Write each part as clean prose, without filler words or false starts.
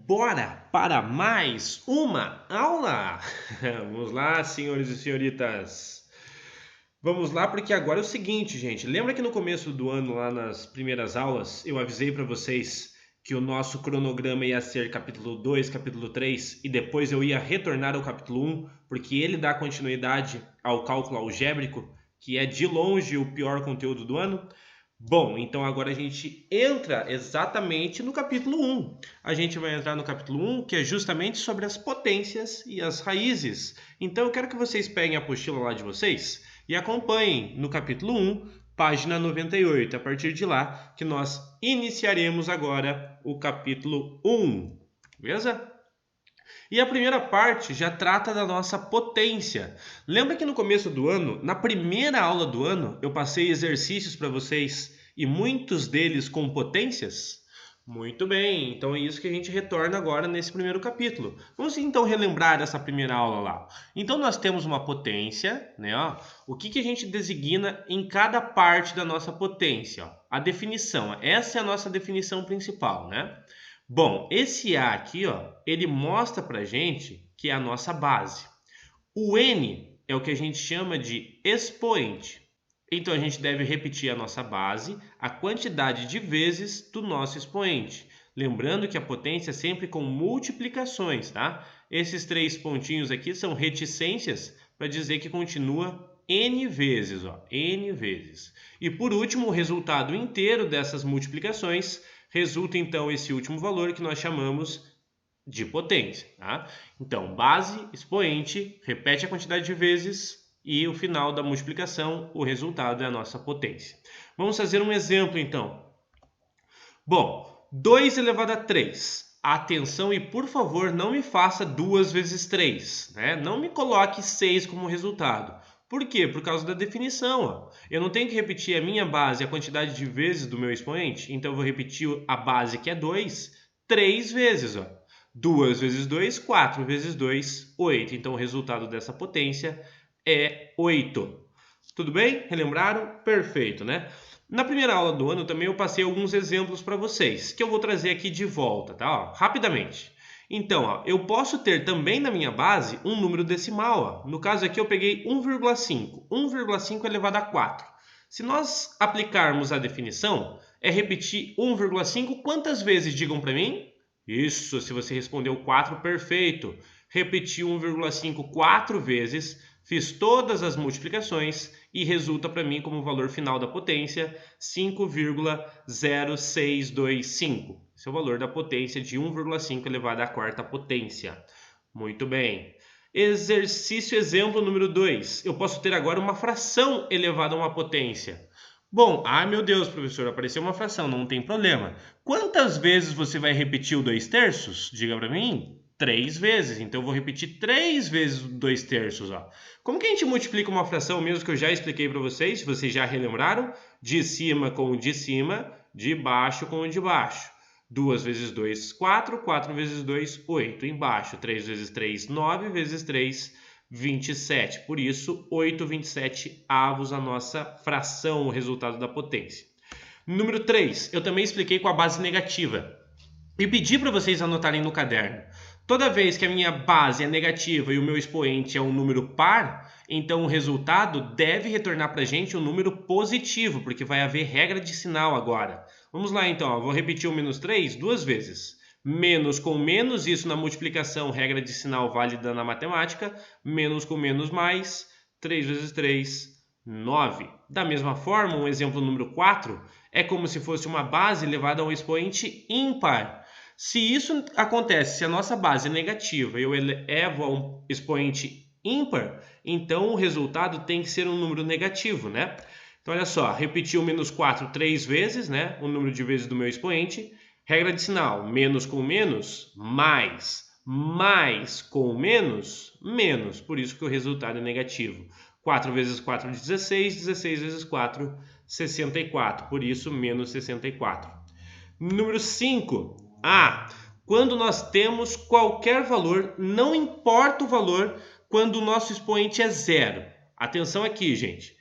bora para mais uma aula! Vamos lá, senhores e senhoritas. Vamos lá, porque agora é o seguinte, gente. Lembra que no começo do ano, lá nas primeiras aulas, eu avisei para vocês que o nosso cronograma ia ser capítulo 2, capítulo 3 e depois eu ia retornar ao capítulo 1, porque ele dá continuidade ao cálculo algébrico, que é de longe o pior conteúdo do ano? Bom, então agora a gente entra exatamente no capítulo 1. A gente vai entrar no capítulo 1, que é justamente sobre as potências e as raízes. Então eu quero que vocês peguem a apostila lá de vocês e acompanhem no capítulo 1, página 98. A partir de lá que nós iniciaremos agora o capítulo 1. Beleza? E a primeira parte já trata da nossa potência. Lembra que no começo do ano, na primeira aula do ano, eu passei exercícios para vocês e muitos deles com potências? Muito bem, então é isso que a gente retorna agora nesse primeiro capítulo. Vamos então relembrar essa primeira aula lá. Então nós temos uma potência, né? Ó, o que a gente designa em cada parte da nossa potência? Ó, a definição, essa é a nossa definição principal, né? Bom, esse A aqui, ó, ele mostra pra gente que é a nossa base. O N é o que a gente chama de expoente. Então a gente deve repetir a nossa base, a quantidade de vezes do nosso expoente. Lembrando que a potência é sempre com multiplicações, tá? Esses três pontinhos aqui são reticências para dizer que continua N vezes, ó, N vezes. E por último, o resultado inteiro dessas multiplicações resulta então esse último valor que nós chamamos de potência. Tá? Então, base, expoente, repete a quantidade de vezes e o final da multiplicação, o resultado é a nossa potência. Vamos fazer um exemplo então. Bom, 2 elevado a 3. Atenção e por favor não me faça 2 vezes 3. Né? Não me coloque 6 como resultado. Por quê? Por causa da definição. Ó. Eu não tenho que repetir a minha base, a quantidade de vezes do meu expoente. Então, eu vou repetir a base, que é 2, 3 vezes. Ó. 2 vezes 2, 4 vezes 2, 8. Então, o resultado dessa potência é 8. Tudo bem? Relembraram? Perfeito, né? Na primeira aula do ano também eu passei alguns exemplos para vocês, que eu vou trazer aqui de volta, tá? Ó, rapidamente. Então, ó, eu posso ter também na minha base um número decimal. Ó. No caso aqui eu peguei 1,5. 1,5 elevado a 4. Se nós aplicarmos a definição, é repetir 1,5 quantas vezes? Digam para mim. Isso, se você respondeu 4, perfeito. Repeti 1,5 4 vezes, fiz todas as multiplicações e resulta para mim como valor final da potência 5,0625. Esse é o valor da potência de 1,5 elevado à quarta potência. Muito bem. Exercício exemplo número 2. Eu posso ter agora uma fração elevada a uma potência. Bom, meu Deus, professor, apareceu uma fração, não tem problema. Quantas vezes você vai repetir o 2/3? Diga para mim. 3 vezes. Então, eu vou repetir 3 vezes o 2/3. Ó. Como que a gente multiplica uma fração mesmo que eu já expliquei para vocês? Se vocês já relembraram? De cima com o de cima, de baixo com o de baixo. 2 vezes 2, 4. 4 vezes 2, 8. Embaixo, 3 vezes 3, 9 vezes 3, 27. Por isso, 8/27 avos a nossa fração, o resultado da potência. Número 3, eu também expliquei com a base negativa. E pedi para vocês anotarem no caderno. Toda vez que a minha base é negativa e o meu expoente é um número par, então o resultado deve retornar para a gente um número positivo, porque vai haver regra de sinal agora. Vamos lá então, ó. Vou repetir o menos 3 duas vezes. Menos com menos, isso na multiplicação, regra de sinal válida na matemática. Menos com menos mais, 3 vezes 3, 9. Da mesma forma, um exemplo número 4 é como se fosse uma base elevada a um expoente ímpar. Se isso acontece, se a nossa base é negativa e eu elevo a um expoente ímpar, então o resultado tem que ser um número negativo, né? Então, olha só, repetir o menos 4 3 vezes, né? O número de vezes do meu expoente. Regra de sinal, menos com menos, mais. Mais com menos, menos. Por isso que o resultado é negativo. 4 vezes 4, 16. 16 vezes 4, 64. Por isso, menos 64. Número 5. Quando nós temos qualquer valor, não importa o valor, quando o nosso expoente é zero. Atenção aqui, gente.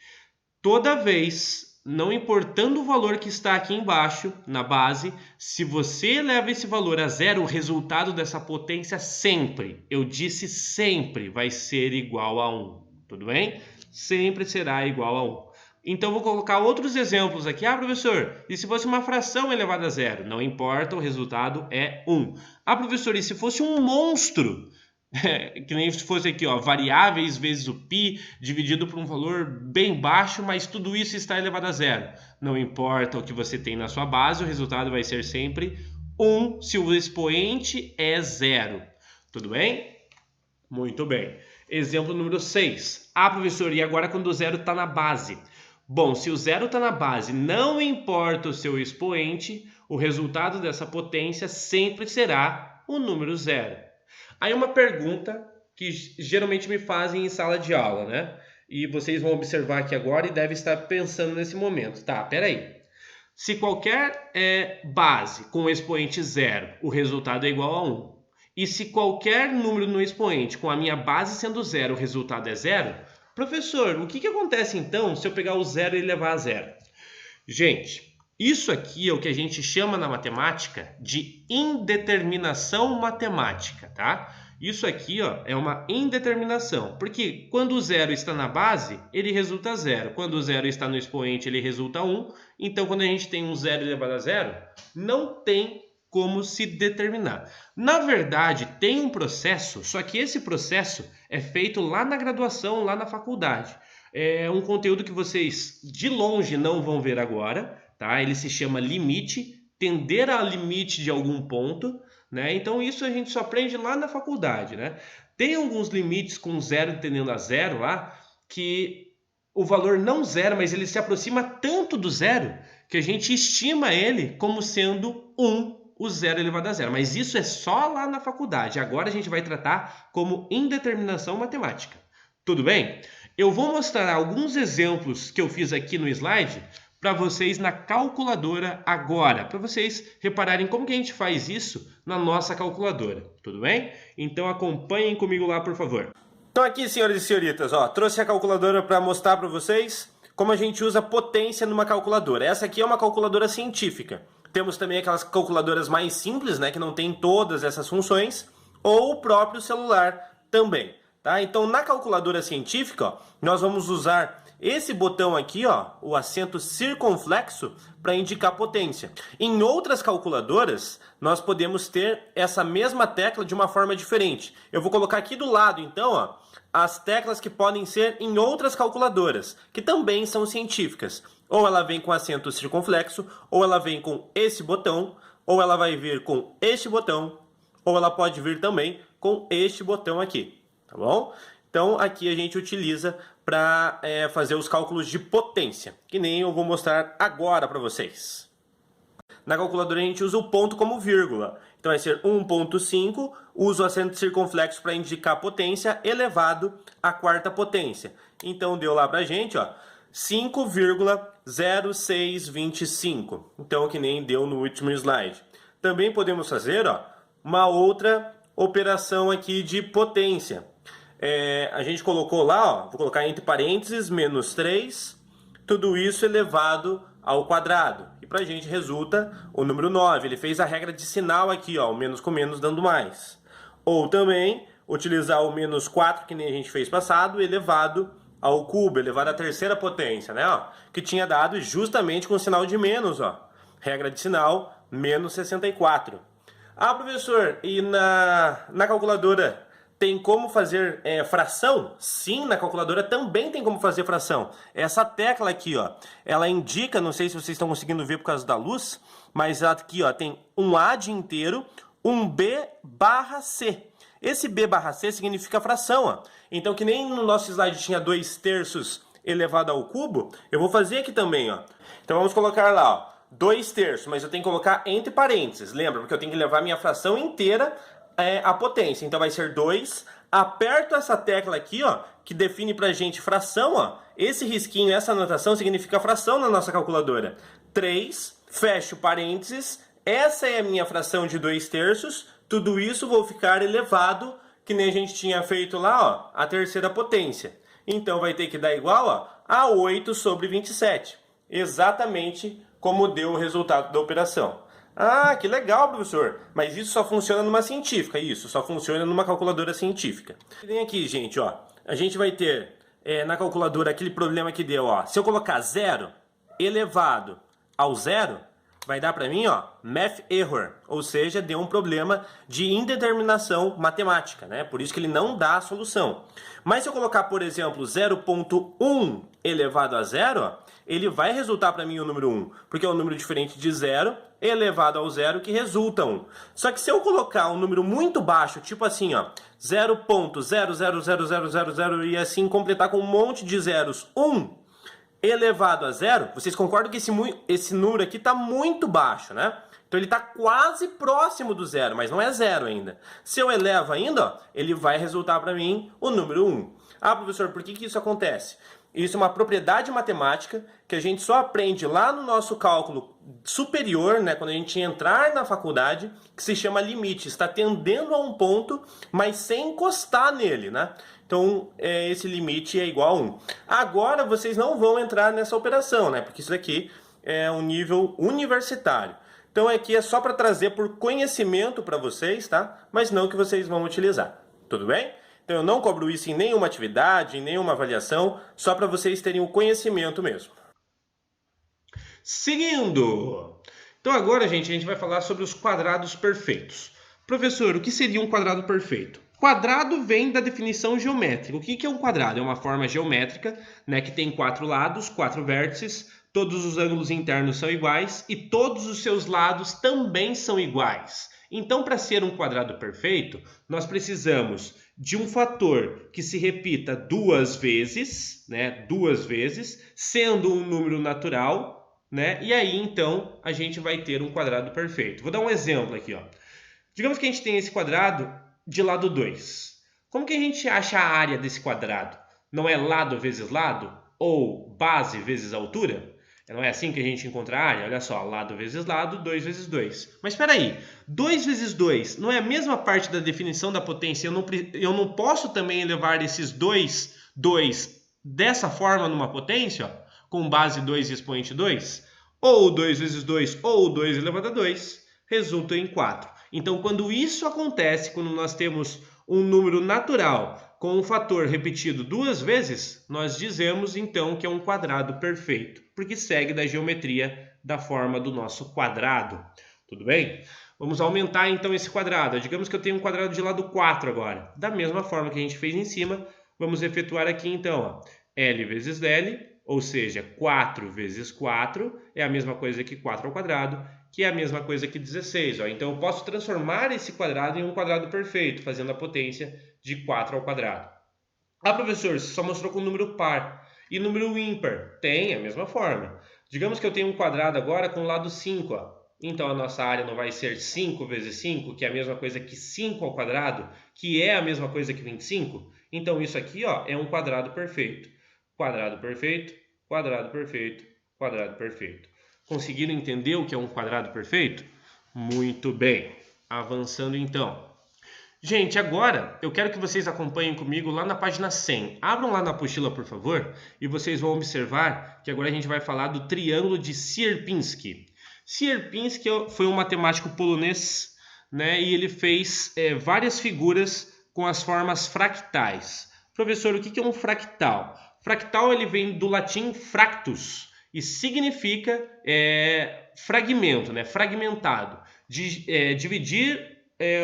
Toda vez não importando o valor que está aqui embaixo, na base, se você eleva esse valor a zero, o resultado dessa potência sempre, eu disse sempre, vai ser igual a 1. Tudo bem? Sempre será igual a 1. Então, vou colocar outros exemplos aqui. Ah, professor, e se fosse uma fração elevada a zero? Não importa, o resultado é 1. Ah, professor, e se fosse um monstro? Que nem se fosse aqui, ó, variáveis vezes o π dividido por um valor bem baixo, mas tudo isso está elevado a zero. Não importa o que você tem na sua base, o resultado vai ser sempre 1 se o expoente é zero. Tudo bem? Muito bem. Exemplo número 6. Ah, professor, e agora quando o zero está na base? Bom, se o zero está na base, não importa o seu expoente, o resultado dessa potência sempre será o número zero. Aí uma pergunta que geralmente me fazem em sala de aula, né? E vocês vão observar aqui agora e devem estar pensando nesse momento. Tá, peraí. Se qualquer base com expoente zero, o resultado é igual a 1. E se qualquer número no expoente com a minha base sendo zero, o resultado é zero, professor, o que acontece então se eu pegar o zero e levar a zero? Gente, isso aqui é o que a gente chama na matemática de indeterminação matemática, tá? Isso aqui, ó, é uma indeterminação, porque quando o zero está na base, ele resulta zero. Quando o zero está no expoente, ele resulta 1. Então, quando a gente tem um zero elevado a zero, não tem como se determinar. Na verdade, tem um processo, só que esse processo é feito lá na graduação, lá na faculdade. É um conteúdo que vocês de longe não vão ver agora, tá? Ele se chama limite, tender ao limite de algum ponto, né? Então isso a gente só aprende lá na faculdade, né? Tem alguns limites com zero tendendo a zero lá, que o valor não zero, mas ele se aproxima tanto do zero que a gente estima ele como sendo 1, o zero elevado a zero. Mas isso é só lá na faculdade. Agora a gente vai tratar como indeterminação matemática. Tudo bem? Eu vou mostrar alguns exemplos que eu fiz aqui no slide para vocês na calculadora agora, para vocês repararem como que a gente faz isso na nossa calculadora. Tudo bem? Então acompanhem comigo lá, por favor. Então aqui, senhores e senhoritas, ó, trouxe a calculadora para mostrar para vocês como a gente usa potência numa calculadora. Essa aqui é uma calculadora científica. Temos também aquelas calculadoras mais simples, né, que não tem todas essas funções, ou o próprio celular também, tá? Então, na calculadora científica, ó, nós vamos usar esse botão aqui, ó, o acento circunflexo, para indicar potência. Em outras calculadoras, nós podemos ter essa mesma tecla de uma forma diferente. Eu vou colocar aqui do lado, então, ó, as teclas que podem ser em outras calculadoras, que também são científicas. Ou ela vem com acento circunflexo, ou ela vem com esse botão, ou ela vai vir com este botão, ou ela pode vir também com este botão aqui, tá bom? Então aqui a gente utiliza para fazer os cálculos de potência, que nem eu vou mostrar agora para vocês. Na calculadora a gente usa o ponto como vírgula, então vai ser 1.5, uso o acento circunflexo para indicar potência elevado à quarta potência. Então deu lá para a gente, ó, 5,0625. Então, que nem deu no último slide. Também podemos fazer, ó, uma outra operação aqui de potência. A gente colocou lá, ó, vou colocar entre parênteses, menos 3, tudo isso elevado ao quadrado. E pra gente resulta o número 9. Ele fez a regra de sinal aqui, ó, o menos com menos dando mais. Ou também utilizar o menos 4, que nem a gente fez passado, elevado ao cubo, elevado à terceira potência, né? Ó, que tinha dado justamente com o sinal de menos, ó. Regra de sinal, menos 64. Ah, professor, e na calculadora tem como fazer fração? Sim, na calculadora também tem como fazer fração. Essa tecla aqui, ó, ela indica, não sei se vocês estão conseguindo ver por causa da luz, mas aqui, ó, tem um A de inteiro, um B barra C. Esse B barra C significa fração, ó. Então, que nem no nosso slide tinha 2/3 elevado ao cubo, eu vou fazer aqui também, ó. Então, vamos colocar lá, ó, 2/3, mas eu tenho que colocar entre parênteses, lembra? Porque eu tenho que levar minha fração inteira à potência. Então, vai ser 2. Aperto essa tecla aqui, ó, que define pra gente fração, ó. Esse risquinho, essa anotação significa fração na nossa calculadora. 3, fecho parênteses, essa é a minha fração de 2/3, tudo isso vou ficar elevado, que nem a gente tinha feito lá, ó, a terceira potência. Então vai ter que dar igual, ó, a 8/27. exatamente como deu o resultado da operação. Ah, que legal, professor. Mas isso só funciona numa científica, isso. Só funciona numa calculadora científica. Vem aqui, gente, ó. A gente vai ter na calculadora aquele problema que deu, ó. Se eu colocar 0 elevado ao zero, vai dar para mim, ó, math error, ou seja, deu um problema de indeterminação matemática, né? Por isso que ele não dá a solução. Mas se eu colocar, por exemplo, 0,1 elevado a zero, ó, ele vai resultar para mim o número 1, porque é um número diferente de zero elevado ao zero que resulta 1. Só que se eu colocar um número muito baixo, tipo assim, ó, 0,00000 e assim completar com um monte de zeros, 1 elevado a zero, vocês concordam que esse número aqui está muito baixo, né? Então ele está quase próximo do zero, mas não é zero ainda. Se eu elevo ainda, ó, ele vai resultar para mim o número 1. Ah, professor, por que isso acontece? Isso é uma propriedade matemática que a gente só aprende lá no nosso cálculo superior, né, quando a gente entrar na faculdade, que se chama limite. Está tendendo a um ponto, mas sem encostar nele, né? Então, esse limite é igual a 1. Agora, vocês não vão entrar nessa operação, né? Porque isso daqui é um nível universitário. Então, aqui é só para trazer por conhecimento para vocês, tá? Mas não que vocês vão utilizar. Tudo bem? Então, eu não cobro isso em nenhuma atividade, em nenhuma avaliação, só para vocês terem o conhecimento mesmo. Seguindo! Então agora, gente, a gente vai falar sobre os quadrados perfeitos. Professor, o que seria um quadrado perfeito? Quadrado vem da definição geométrica. O que é um quadrado? É uma forma geométrica, né, que tem 4 lados, 4 vértices, todos os ângulos internos são iguais e todos os seus lados também são iguais. Então, para ser um quadrado perfeito, nós precisamos de um fator que se repita duas vezes, sendo um número natural, né? E aí, então, a gente vai ter um quadrado perfeito. Vou dar um exemplo aqui, ó. Digamos que a gente tem esse quadrado de lado 2. Como que a gente acha a área desse quadrado? Não é lado vezes lado? Ou base vezes altura? Não é assim que a gente encontra a área? Olha só, lado vezes lado, 2 vezes 2. Mas espera aí, 2 vezes 2 não é a mesma parte da definição da potência? Eu não posso também elevar esses 2 dessa forma numa potência, ó, com base 2 e expoente 2? Ou 2 vezes 2 ou 2 elevado a 2 resulta em 4. Então, quando isso acontece, quando nós temos um número natural com um fator repetido duas vezes, nós dizemos então que é um quadrado perfeito, porque segue da geometria da forma do nosso quadrado. Tudo bem? Vamos aumentar então esse quadrado. Digamos que eu tenho um quadrado de lado 4 agora. Da mesma forma que a gente fez em cima, vamos efetuar aqui então, ó, L vezes L, ou seja, 4 vezes 4 é a mesma coisa que 4 ao quadrado, que é a mesma coisa que 16. Ó. Então, eu posso transformar esse quadrado em um quadrado perfeito, fazendo a potência de 4 ao quadrado. Ah, professor, você só mostrou com número par. E número ímpar? Tem a mesma forma. Digamos que eu tenho um quadrado agora com o lado 5. Ó. Então, a nossa área não vai ser 5 vezes 5, que é a mesma coisa que 5 ao quadrado, que é a mesma coisa que 25. Então, isso aqui, ó, é um quadrado perfeito. Quadrado perfeito, quadrado perfeito, quadrado perfeito. Conseguiram entender o que é um quadrado perfeito? Muito bem. Avançando então. Gente, agora eu quero que vocês acompanhem comigo lá na página 100. Abram lá na apostila, por favor, e vocês vão observar que agora a gente vai falar do triângulo de Sierpinski. Sierpinski foi um matemático polonês, né, e ele fez várias figuras com as formas fractais. Professor, o que é um fractal? Fractal ele vem do latim fractus e significa fragmento, né? Fragmentado. Dividir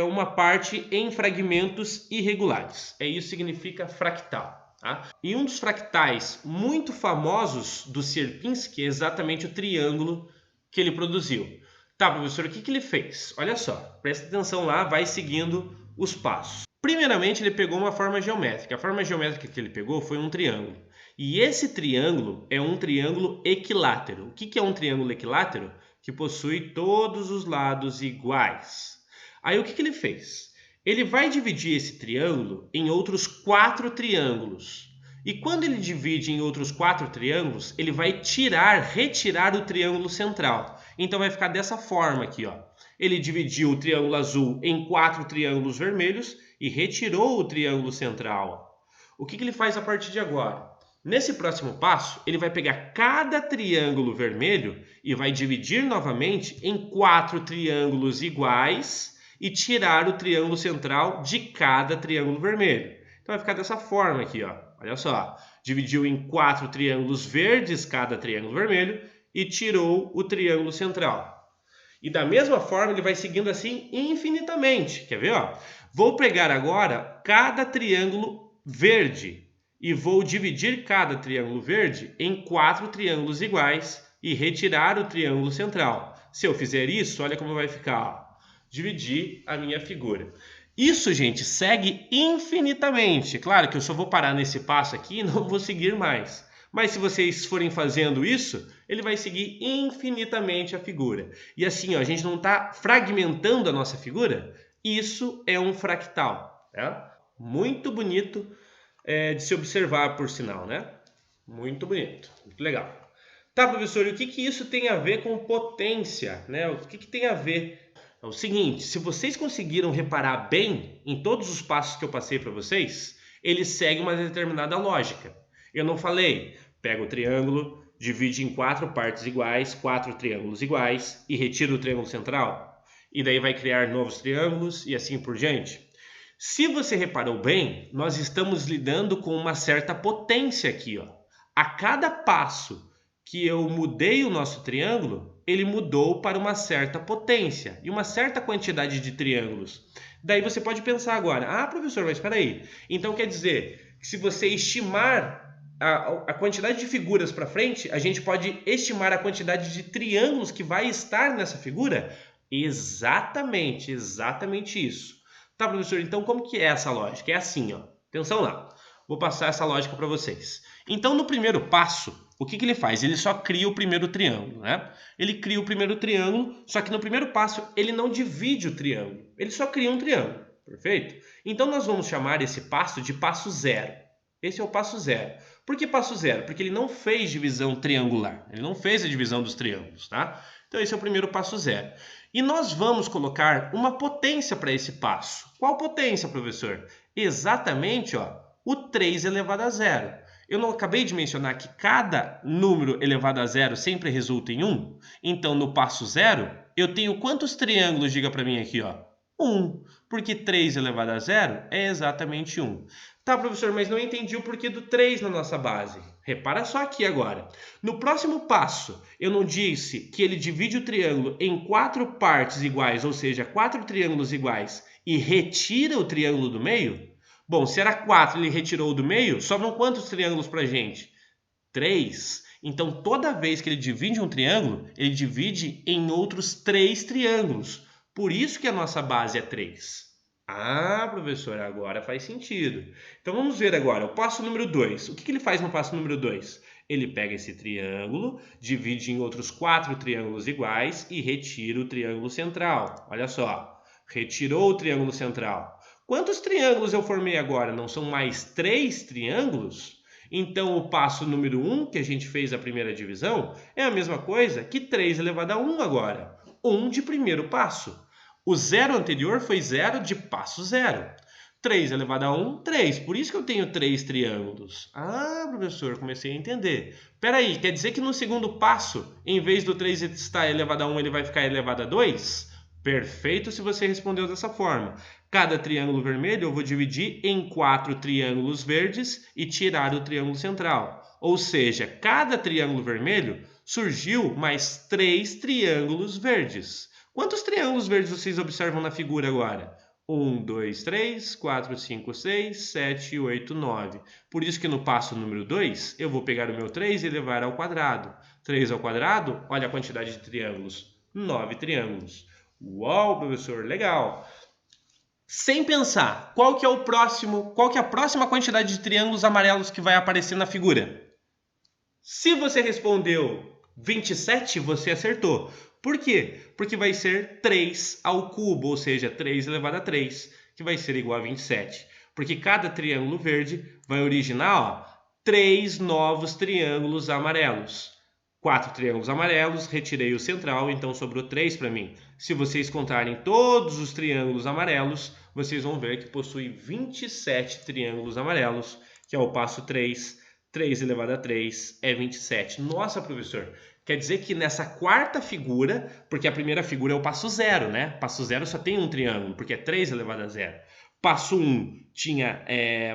uma parte em fragmentos irregulares. Isso significa fractal. Tá? E um dos fractais muito famosos do Sierpinski é exatamente o triângulo que ele produziu. Tá, professor, o que ele fez? Olha só, presta atenção lá, vai seguindo os passos. Primeiramente, ele pegou uma forma geométrica. A forma geométrica que ele pegou foi um triângulo. E esse triângulo é um triângulo equilátero. O que é um triângulo equilátero? Que possui todos os lados iguais. Aí o que ele fez? Ele vai dividir esse triângulo em outros 4 triângulos. E quando ele divide em outros 4 triângulos, ele vai retirar o triângulo central. Então vai ficar dessa forma aqui, ó. Ele dividiu o triângulo azul em 4 triângulos vermelhos e retirou o triângulo central. O que ele faz a partir de agora? Nesse próximo passo, ele vai pegar cada triângulo vermelho e vai dividir novamente em 4 triângulos iguais e tirar o triângulo central de cada triângulo vermelho. Então vai ficar dessa forma aqui, ó. Olha só, dividiu em 4 triângulos verdes cada triângulo vermelho e tirou o triângulo central. E da mesma forma ele vai seguindo assim infinitamente. Quer ver? Ó? Vou pegar agora cada triângulo verde e vou dividir cada triângulo verde em 4 triângulos iguais e retirar o triângulo central. Se eu fizer isso, olha como vai ficar. Ó. Dividir a minha figura. Isso, gente, segue infinitamente. Claro que eu só vou parar nesse passo aqui e não vou seguir mais. Mas se vocês forem fazendo isso, ele vai seguir infinitamente a figura. E assim, ó, a gente não está fragmentando a nossa figura. Isso é um fractal. Tá? Muito bonito de se observar, por sinal, né? Muito bonito, muito legal. Tá, professor, e o que isso tem a ver com potência, né? O que tem a ver? É o seguinte, se vocês conseguiram reparar bem em todos os passos que eu passei para vocês, eles seguem uma determinada lógica. Eu não falei, pega o triângulo, divide em 4 partes iguais, 4 triângulos iguais e retira o triângulo central. E daí vai criar novos triângulos e assim por diante. Se você reparou bem, nós estamos lidando com uma certa potência aqui, ó. A cada passo que eu mudei o nosso triângulo, ele mudou para uma certa potência e uma certa quantidade de triângulos. Daí você pode pensar agora, professor, mas espera aí. Então quer dizer que se você estimar a quantidade de figuras para frente, a gente pode estimar a quantidade de triângulos que vai estar nessa figura? Exatamente isso. Tá, professor, então como que é essa lógica? É assim, ó. Atenção lá. Vou passar essa lógica para vocês. Então, no primeiro passo, o que ele faz? Ele só cria o primeiro triângulo, né? Ele cria o primeiro triângulo, só que no primeiro passo ele não divide o triângulo. Ele só cria um triângulo, perfeito? Então, nós vamos chamar esse passo de passo zero. Esse é o passo zero. Por que passo zero? Porque ele não fez divisão triangular. Ele não fez a divisão dos triângulos, tá? Então, esse é o primeiro passo zero. E nós vamos colocar uma potência para esse passo. Qual potência, professor? Exatamente, ó, o 3 elevado a zero. Eu não acabei de mencionar que cada número elevado a zero sempre resulta em 1? Então, no passo zero, eu tenho quantos triângulos? Diga para mim aqui, ó. 1. Porque 3 elevado a zero é exatamente 1. Tá, professor, mas não entendi o porquê do 3 na nossa base. Repara só aqui agora. No próximo passo, eu não disse que ele divide o triângulo em 4 partes iguais, ou seja, 4 triângulos iguais, e retira o triângulo do meio? Bom, se era 4 e ele retirou o do meio, sobram quantos triângulos para a gente? 3. Então, toda vez que ele divide um triângulo, ele divide em outros 3 triângulos. Por isso que a nossa base é 3. Professor, agora faz sentido. Então vamos ver agora o passo número 2. O que ele faz no passo número 2? Ele pega esse triângulo, divide em outros 4 triângulos iguais e retira o triângulo central. Olha só, retirou o triângulo central. Quantos triângulos eu formei agora? Não são mais 3 triângulos? Então o passo número 1, que a gente fez a primeira divisão, é a mesma coisa que 3 elevado a 1 agora. 1 de primeiro passo. O zero anterior foi 0 de passo zero. 3 elevado a 1, 3. Por isso que eu tenho 3 triângulos. Professor, comecei a entender. Espera aí, quer dizer que no segundo passo, em vez do 3 estar elevado a 1, ele vai ficar elevado a 2? Perfeito se você respondeu dessa forma. Cada triângulo vermelho eu vou dividir em 4 triângulos verdes e tirar o triângulo central. Ou seja, cada triângulo vermelho surgiu mais 3 triângulos verdes. Quantos triângulos verdes vocês observam na figura agora? 1, 2, 3, 4, 5, 6, 7, 8, 9. Por isso que no passo número 2, eu vou pegar o meu 3 e levar ao quadrado. 3 ao quadrado, olha a quantidade de triângulos. 9 triângulos. Uau, professor, legal. Sem pensar, qual que é a próxima quantidade de triângulos amarelos que vai aparecer na figura? Se você respondeu 27, você acertou. Por quê? Porque vai ser 3 ao cubo, ou seja, 3 elevado a 3, que vai ser igual a 27. Porque cada triângulo verde vai originar 3 novos triângulos amarelos. 4 triângulos amarelos, retirei o central, então sobrou 3 para mim. Se vocês contarem todos os triângulos amarelos, vocês vão ver que possui 27 triângulos amarelos, que é o passo 3, 3 elevado a 3 é 27. Nossa, professor, quer dizer que nessa quarta figura, porque a primeira figura é o passo zero, né? Passo zero só tem um triângulo, porque é 3 elevado a 0. Passo 1 tinha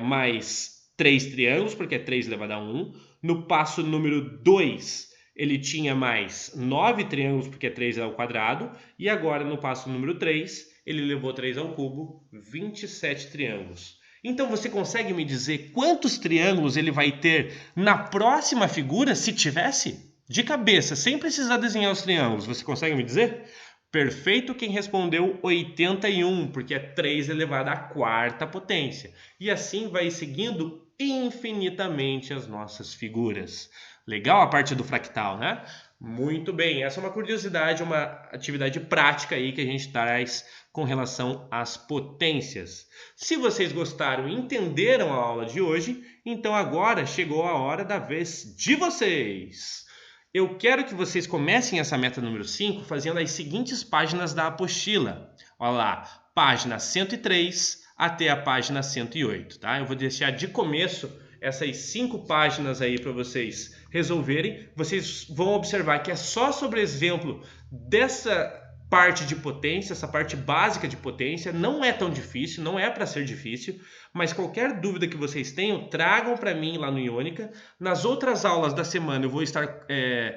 mais 3 triângulos, porque é 3 elevado a 1. No passo número 2, ele tinha mais 9 triângulos, porque é 3 ao quadrado. E agora, no passo número 3, ele levou 3 ao cubo, 27 triângulos. Então, você consegue me dizer quantos triângulos ele vai ter na próxima figura, se tivesse? De cabeça, sem precisar desenhar os triângulos, você consegue me dizer? Perfeito quem respondeu 81, porque é 3 elevado à quarta potência. E assim vai seguindo infinitamente as nossas figuras. Legal a parte do fractal, né? Muito bem, essa é uma curiosidade, uma atividade prática aí que a gente traz com relação às potências. Se vocês gostaram e entenderam a aula de hoje, então agora chegou a hora da vez de vocês. Eu quero que vocês comecem essa meta número 5 fazendo as seguintes páginas da apostila. Olha lá, página 103 até a página 108, tá? Eu vou deixar de começo essas 5 páginas aí para vocês resolverem. Vocês vão observar que é só sobre exemplo dessa parte de potência, essa parte básica de potência. Não é tão difícil, não é para ser difícil, mas qualquer dúvida que vocês tenham, tragam para mim lá no Iônica. Nas outras aulas da semana eu vou estar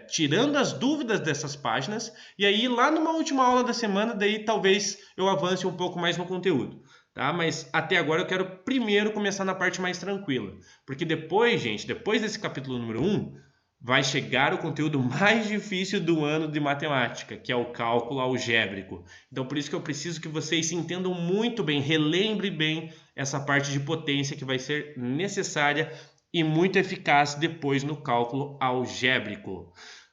tirando as dúvidas dessas páginas, e aí lá numa última aula da semana, daí talvez eu avance um pouco mais no conteúdo. Tá? Mas até agora eu quero primeiro começar na parte mais tranquila, porque depois, gente, depois desse capítulo número 1, vai chegar o conteúdo mais difícil do ano de matemática, que é o cálculo algébrico. Então, por isso que eu preciso que vocês entendam muito bem, relembrem bem essa parte de potência que vai ser necessária e muito eficaz depois no cálculo algébrico.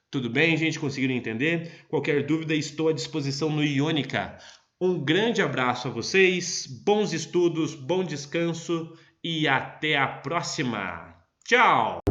Tudo bem, gente? Conseguiram entender? Qualquer dúvida, estou à disposição no Iônica. Um grande abraço a vocês, bons estudos, bom descanso e até a próxima. Tchau!